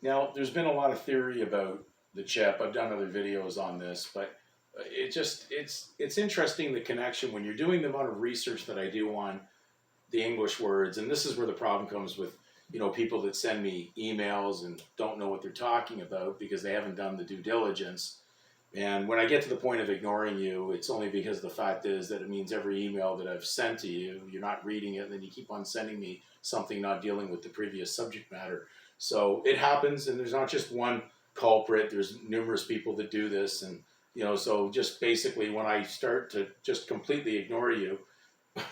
Now, there's been a lot of theory about the chip. I've done other videos on this, but it's interesting the connection when you're doing the amount of research that I do on the English words, and this is where the problem comes with people that send me emails and don't know what they're talking about because they haven't done the due diligence. And when I get to the point of ignoring you, it's only because the fact is that it means every email that I've sent to you, you're not reading it, and then you keep on sending me something not dealing with the previous subject matter. So it happens, and there's not just one culprit. There's numerous people that do this, and so just basically when I start to just completely ignore you,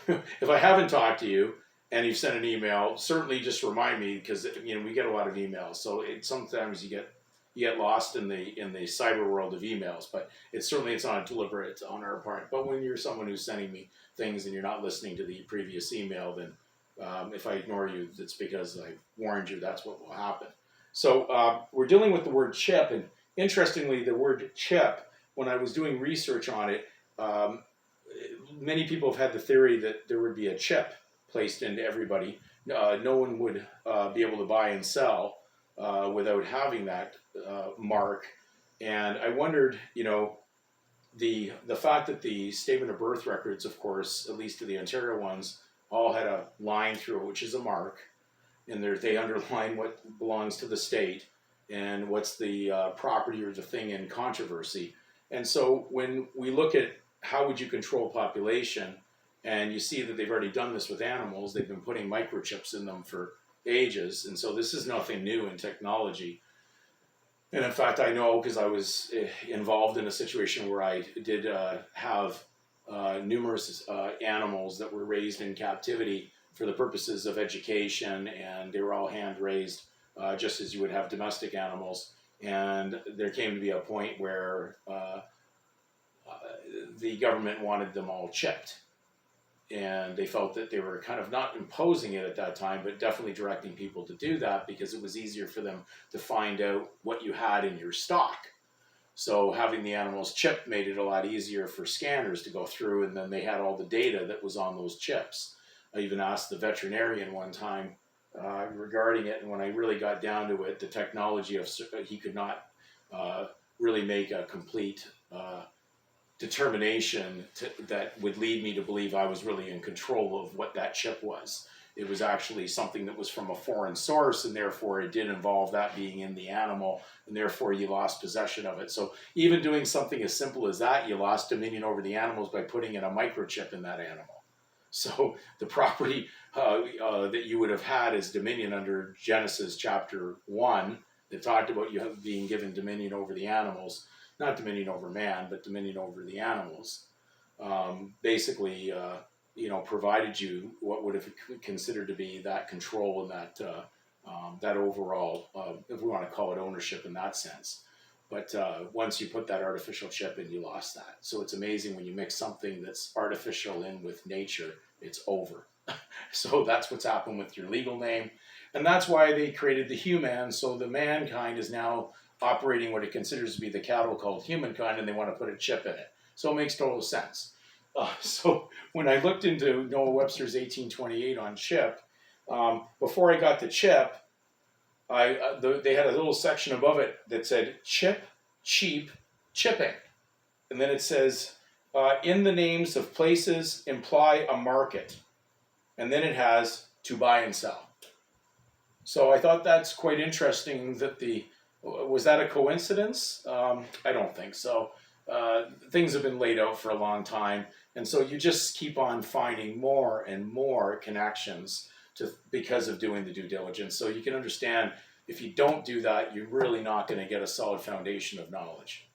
if I haven't talked to you and you've sent an email, certainly just remind me because we get a lot of emails. So sometimes you get lost in the cyber world of emails, but it's not deliberate on our part. But when you're someone who's sending me things and you're not listening to the previous email, then if I ignore you, it's because I warned you that's what will happen. So we're dealing with the word chip, and interestingly, the word chip, when I was doing research on it, many people have had the theory that there would be a chip placed into everybody. No one would be able to buy and sell without having that mark. And I wondered, the fact that the statement of birth records, of course, at least to the Ontario ones, all had a line through it, which is a mark, and they underline what belongs to the state and what's the property or the thing in controversy. And so when we look at how would you control population, and you see that they've already done this with animals, they've been putting microchips in them for ages, and so this is nothing new in technology. And in fact, I know because I was involved in a situation where I did have numerous animals that were raised in captivity for the purposes of education, and they were all hand raised, just as you would have domestic animals. And there came to be a point where the government wanted them all chipped, and they felt that they were kind of not imposing it at that time, but definitely directing people to do that because it was easier for them to find out what you had in your stock. So having the animals chipped made it a lot easier for scanners to go through, and then they had all the data that was on those chips. I even asked the veterinarian one time regarding it, and when I really got down to it, the technology of he could not really make a complete determination that would lead me to believe I was really in control of what that chip was. It was actually something that was from a foreign source, and therefore it did involve that being in the animal, and therefore you lost possession of it. So even doing something as simple as that, you lost dominion over the animals by putting in a microchip in that animal. So the property that you would have had as dominion under Genesis chapter 1, that talked about you being given dominion over the animals, not dominion over man, but dominion over the animals, basically, provided you what would have considered to be that control and that overall, if we want to call it ownership in that sense. But once you put that artificial chip in, you lost that. So it's amazing when you mix something that's artificial in with nature, it's over. So that's what's happened with your legal name. And that's why they created the human. So the mankind is now operating what it considers to be the cattle called humankind, and they want to put a chip in it. So it makes total sense. So when I looked into Noah Webster's 1828 on chip, before I got the chip, they had a little section above it that said chip, cheap, chipping. And then it says, in the names of places imply a market. And then it has to buy and sell. So I thought that's quite interesting that was that a coincidence? I don't think so. Things have been laid out for a long time. And so you just keep on finding more and more connections because of doing the due diligence. So you can understand if you don't do that, you're really not going to get a solid foundation of knowledge.